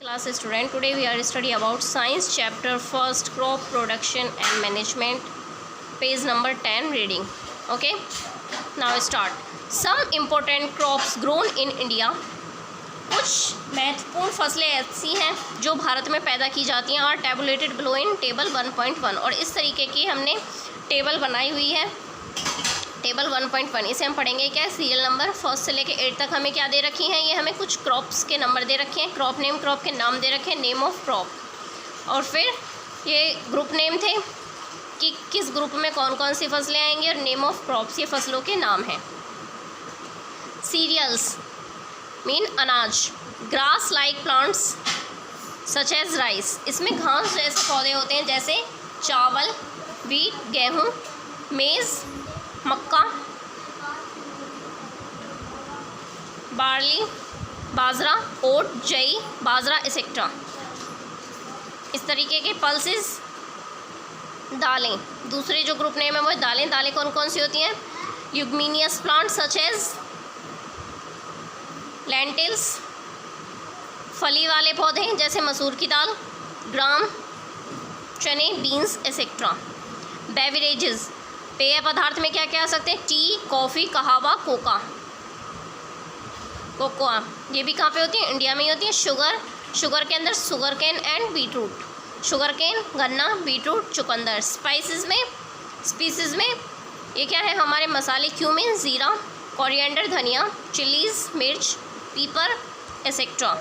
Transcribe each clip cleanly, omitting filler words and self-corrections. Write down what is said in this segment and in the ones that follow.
Class student, today we are study about science chapter first, crop production and management, page number 10, reading. Okay, now start. Some important crops grown in India. कुछ महत्वपूर्ण फसलें ऐसी हैं जो भारत में पैदा की जाती हैं और टेबुलेटेड बिलो इन टेबल 1.1, और इस तरीके की हमने टेबल बनाई हुई है। टेबल 1.1 इसे हम पढ़ेंगे क्या है, सीरियल नंबर फर्स्ट से लेके 8 तक हमें क्या दे रखी हैं, ये हमें कुछ क्रॉप्स के नंबर दे रखे हैं, क्रॉप नेम, क्रॉप के नाम दे रखे हैं, नेम ऑफ क्रॉप, और फिर ये ग्रुप नेम थे कि किस ग्रुप में कौन कौन सी फसलें आएंगी, और नेम ऑफ क्रॉप्स ये फसलों के नाम हैं। सीरियल्स मीन अनाज, grass like plants such as rice, इसमें घास जैसे पौधे होते हैं जैसे चावल, वीट, गेहूँ, मेज़, मक्का, बार्ली, बाजरा, ओट, जई, बाजरा एक्सेट्रा। इस तरीके के पल्सेस। दालें, दूसरे जो ग्रुप नेम है वो दालें। दालें कौन कौन सी होती हैं, यूग्मीनियस प्लांट सच एज लेंटिल्स, फली वाले पौधे जैसे मसूर की दाल, ग्राम, चने, बीन्स एक्सेट्रा। बेवरेजेस, पेय पदार्थ में क्या क्या आ सकते हैं, टी, कॉफ़ी, कहावा, कोकोआ, ये भी कहाँ पे होती है, इंडिया में ही होती है। शुगर, शुगर के अंदर sugar cane and beetroot, sugar cane, गन्ना, बीटरूट, चुकंदर। स्पाइसेस में, स्पीसीज में ये क्या है हमारे मसाले, क्यूमिन, ज़ीरा, कोरिएंडर, धनिया, चिलीज़, मिर्च, पीपर एक्सेट्रा।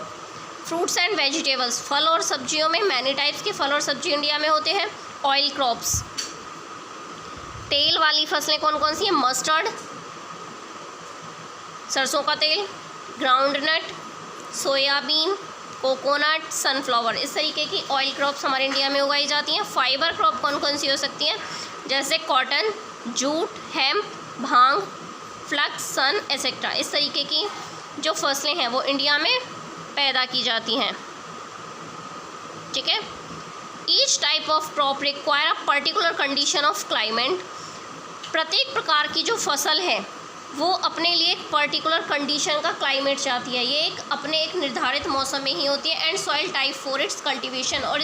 फ्रूट्स एंड वेजिटेबल्स, फल और सब्जियों में मैनी टाइप्स के फल और सब्जी इंडिया में होते हैं। ऑयल क्रॉप्स, तेल वाली फसलें कौन कौन सी हैं, मस्टर्ड, सरसों का तेल, ग्राउंडनट, सोयाबीन, कोकोनट, सनफ्लावर, इस तरीके की ऑयल क्रॉप्स हमारे इंडिया में उगाई जाती हैं। फाइबर क्रॉप कौन कौन सी हो सकती हैं, जैसे कॉटन, जूट, हेम्प, भांग, फ्लक्स, सन एक्सेट्रा। इस तरीके की जो फसलें हैं वो इंडिया में पैदा की जाती हैं। ठीक है। Each type of crop require a particular condition of climate, प्रत्येक प्रकार की जो फसल है वो अपने लिए एक पर्टिकुलर कंडीशन का क्लाइमेट चाहती है, ये एक अपने एक निर्धारित मौसम में ही होती है। And soil type for its cultivation, और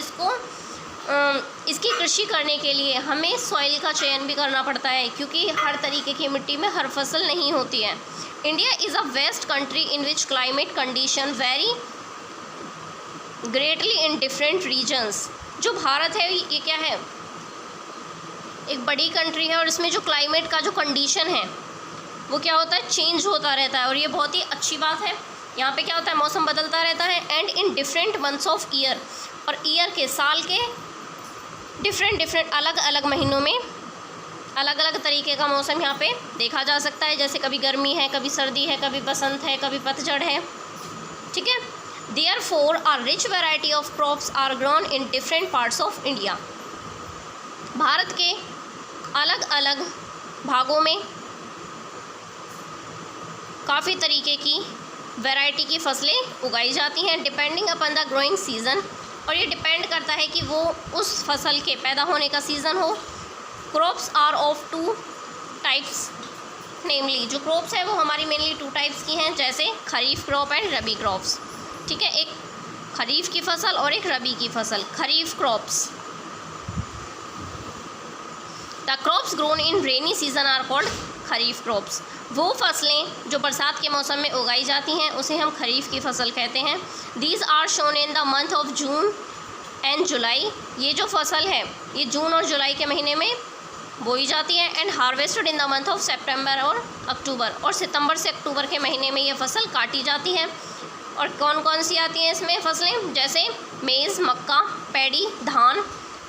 इसकी कृषि करने के लिए हमें सॉइल का चयन भी करना पड़ता है क्योंकि हर तरीके की मिट्टी में हर फसल नहीं होती है। India is a vast country in which climate condition very greatly in different regions. जो भारत है ये क्या है, एक बड़ी कंट्री है और इसमें जो क्लाइमेट का जो कंडीशन है वो क्या होता है, चेंज होता रहता है, और ये बहुत ही अच्छी बात है। यहाँ पे क्या होता है, मौसम बदलता रहता है। And in different months of year, और ईयर के, साल के डिफरेंट अलग अलग महीनों में अलग अलग तरीके का मौसम यहाँ पे देखा जा सकता है। जैसे कभी गर्मी है, कभी सर्दी है, कभी बसंत है, कभी पतझड़ है। ठीक है। Therefore, a rich variety of crops are grown in different parts of India. Bharat के अलग अलग भागों में काफ़ी तरीके की वैरायटी की फसलें उगाई जाती हैं, depending upon the growing season, और ये डिपेंड करता है कि वो उस फसल के पैदा होने का सीज़न हो। क्रॉप्स आर ऑफ 2 टाइप्स, नेमली जो क्रॉप्स है वो हमारी मेनली 2 टाइप्स की हैं, जैसे खरीफ क्रॉप एंड रबी क्रॉप्स। ठीक है, एक खरीफ की फसल और एक रबी की फसल। Kharif crops, the crops grown in rainy season are called kharif crops, वो फसलें जो बरसात के मौसम में उगाई जाती हैं उसे हम खरीफ की फसल कहते हैं। These are sown in the month of June and July, ये जो फसल है ये जून और जुलाई के महीने में बोई जाती है। And harvested in the month of September और अक्टूबर, और सितंबर से अक्टूबर के महीने में ये फसल काटी जाती है। और कौन कौन सी आती हैं इसमें फसलें, जैसे मेज़, मक्का, पैडी, धान,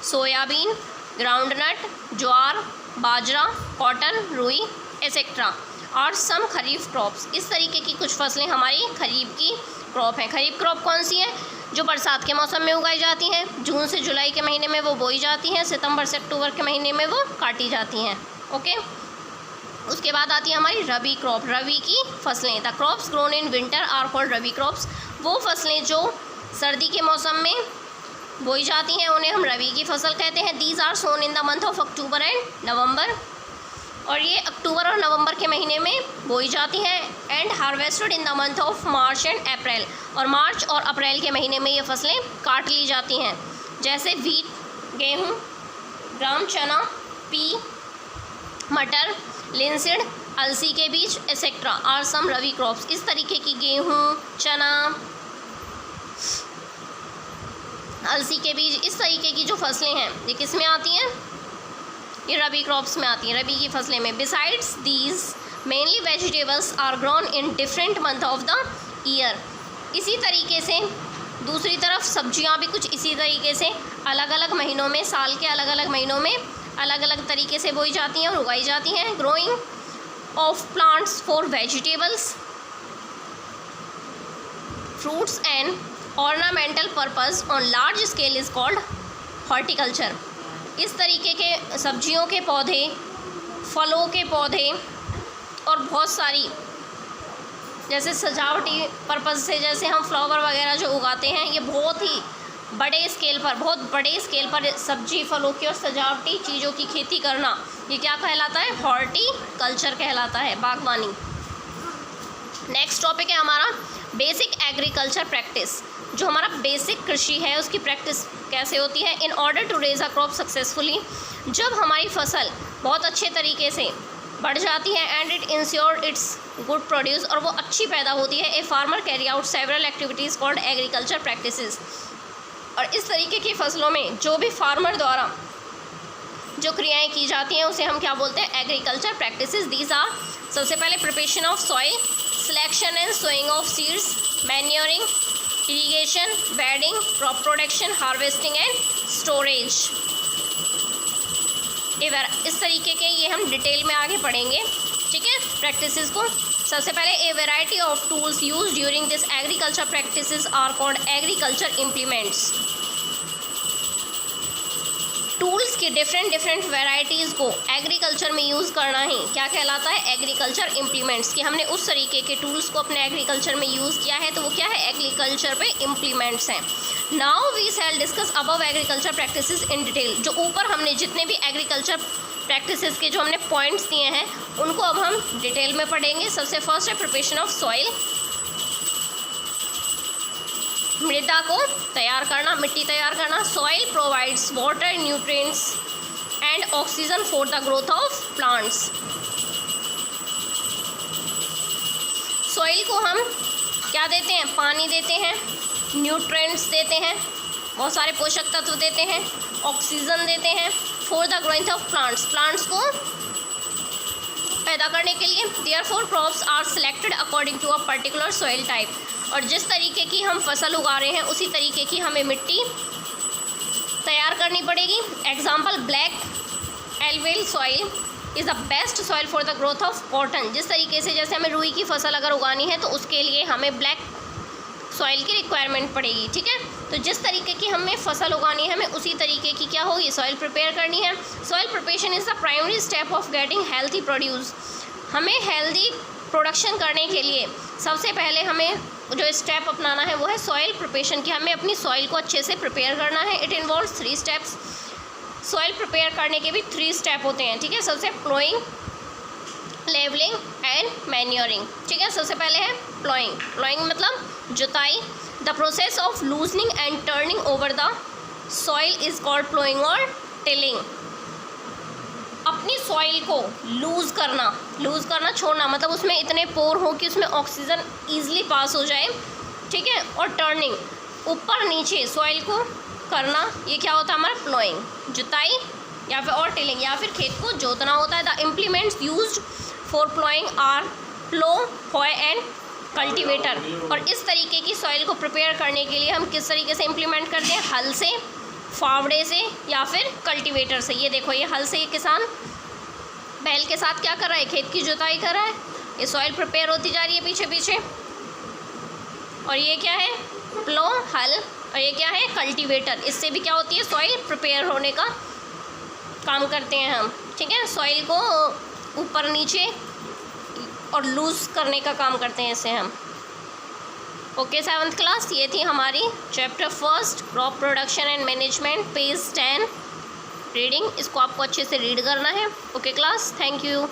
सोयाबीन, ग्राउंडनट, ज्वार, बाजरा, कॉटन, रुई एक्सेट्रा, और सम खरीफ क्रॉप्स। इस तरीके की कुछ फसलें हमारी खरीफ की क्रॉप हैं। खरीफ क्रॉप कौन सी है, जो बरसात के मौसम में उगाई जाती हैं, जून से जुलाई के महीने में वो बोई जाती हैं, सितंबर से अक्टूबर के महीने में वो काटी जाती हैं। ओके। उसके बाद आती है हमारी रबी क्रॉप, रबी की फसलें। The crops grown in winter are called rabi crops, वो फसलें जो सर्दी के मौसम में बोई जाती हैं उन्हें हम रबी की फसल कहते हैं। These are sown in the month of October and November. और ये अक्टूबर और नवंबर के महीने में बोई जाती हैं and harvested in the month of March and April, और मार्च और अप्रैल के महीने में ये फसलें काट ली जाती हैं। जैसे व्हीट, गेहूँ, ग्राम चना, पी, मटर, लिनसीड, अलसी के बीज etcetera are some rabi crops. इस तरीके की गेहूँ, चना, अलसी के बीज, इस तरीके की जो फसलें हैं ये किस में आती हैं? ये रबी क्रॉप्स में आती हैं, रबी की फसलें में। Besides these mainly vegetables are grown in different month of the year. इसी तरीके से दूसरी तरफ सब्जियां भी कुछ इसी तरीके से अलग अलग महीनों में, साल के अलग अलग महीनों में अलग अलग तरीके से बोई जाती हैं और उगाई जाती हैं। Growing of plants for vegetables, fruits and ornamental purpose on large scale is called horticulture. इस तरीके के सब्जियों के पौधे, फलों के पौधे और बहुत सारी जैसे सजावटी पर्पस से जैसे हम फ्लावर वगैरह जो उगाते हैं, ये बहुत ही बड़े स्केल पर सब्जी, फलों की और सजावटी चीज़ों की खेती करना, ये क्या कहलाता है? हॉर्टिकल्चर कहलाता है, बागवानी। नेक्स्ट टॉपिक है हमारा बेसिक एग्रीकल्चर प्रैक्टिस। जो हमारा बेसिक कृषि है उसकी प्रैक्टिस कैसे होती है? In order to raise a crop successfully, जब हमारी फसल बहुत अच्छे तरीके से बढ़ जाती है and it ensure it's good produce, और वो अच्छी पैदा होती है, a farmer carry out several activities called agriculture practices. और इस तरीके की फसलों में जो भी फार्मर द्वारा जो क्रियाएं की जाती हैं उसे हम क्या बोलते हैं? Agriculture practices. दीज आर, सबसे पहले preparation of soil, selection and sowing of seeds, manuring, irrigation, weeding, crop production, harvesting and storage. इस तरीके के ये हम डिटेल में आगे पढ़ेंगे, ठीक है, प्रैक्टिसेस को। सबसे पहले a variety of tools use during this agriculture practices are called agriculture implements. Tools की डिफरेंट वैराइटीज़ को एग्रीकल्चर में यूज़ करना ही क्या कहलाता है? Agriculture implements. कि हमने उस तरीके के टूल्स को अपने एग्रीकल्चर में यूज़ किया है तो वो क्या है? एग्रीकल्चर पे इम्प्लीमेंट्स हैं। Now we shall discuss above agriculture practices in detail. जो ऊपर हमने जितने भी एग्रीकल्चर प्रैक्टिसेस के जो हमने पॉइंट्स दिए हैं उनको अब हम डिटेल में पढ़ेंगे। सबसे फर्स्ट है प्रिपरेशन ऑफ सॉइल, मृदा को तैयार करना, मिट्टी तैयार करना। Soil provides water, nutrients and oxygen for the growth of plants. Soil को हम क्या देते हैं? पानी देते हैं, न्यूट्रिएंट्स देते हैं, बहुत सारे पोषक तत्व देते हैं, ऑक्सीजन देते हैं for the growth of plants, plants को पैदा करने के लिए। Therefore crops are selected according to a particular soil type. और जिस तरीके की हम फसल उगा रहे हैं उसी तरीके की हमें मिट्टी तैयार करनी पड़ेगी। Example, black alluvial soil is the best soil for the growth of cotton. जिस तरीके से जैसे हमें रुई की फसल अगर उगानी है तो उसके लिए हमें ब्लैक सॉइल की रिक्वायरमेंट पड़ेगी, ठीक है। तो जिस तरीके की हमें फसल उगानी है हमें उसी तरीके की क्या होगी? सॉइल प्रिपेयर करनी है। Soil preparation is the primary step of getting healthy produce. हमें हेल्दी प्रोडक्शन करने के लिए सबसे पहले हमें जो स्टेप अपनाना है वो है सॉइल प्रिपरेशन की। हमें अपनी सॉइल को अच्छे से प्रिपेयर करना है। It involves 3 steps. Soil prepare करने के भी 3 स्टेप होते हैं, ठीक है। सबसे प्लोइंग, लेवलिंग एंड मैन्योरिंग, ठीक है। सबसे पहले है प्लोइंग। प्लोइंग मतलब जुताई। The process of loosening and turning over the soil is called ploughing और टिलिंग। अपनी सॉइल को लूज़ करना छोड़ना, मतलब उसमें इतने पोर हो कि उसमें ऑक्सीजन ईजिली पास हो जाए, ठीक है। और टर्निंग, ऊपर नीचे सॉइल को करना, ये क्या होता है? हमारा प्लोइंग, जुताई या फिर और टिलिंग या फिर खेत को जोतना होता है। The implements used for ploughing are plough, hoe and cultivator. और इस तरीके की सॉइल को प्रिपेयर करने के लिए हम किस तरीके से इम्प्लीमेंट करते हैं? हल से, फावड़े से या फिर कल्टीवेटर से। ये देखो, ये हल से ये किसान बैल के साथ क्या कर रहा है? खेत की जुताई कर रहा है। ये सॉइल प्रिपेयर होती जा रही है पीछे पीछे। और ये क्या है? प्लो, हल। और ये क्या है? कल्टीवेटर। इससे भी क्या होती है? सॉइल प्रिपेयर होने का काम करते हैं हम, ठीक है। सॉइल को ऊपर नीचे और लूज़ करने का काम करते हैं इससे हम। ओके 7th क्लास, ये थी हमारी chapter 1 crop production and management, page 10। Reading, इसको आपको अच्छे से रीड करना है। Okay class, thank you.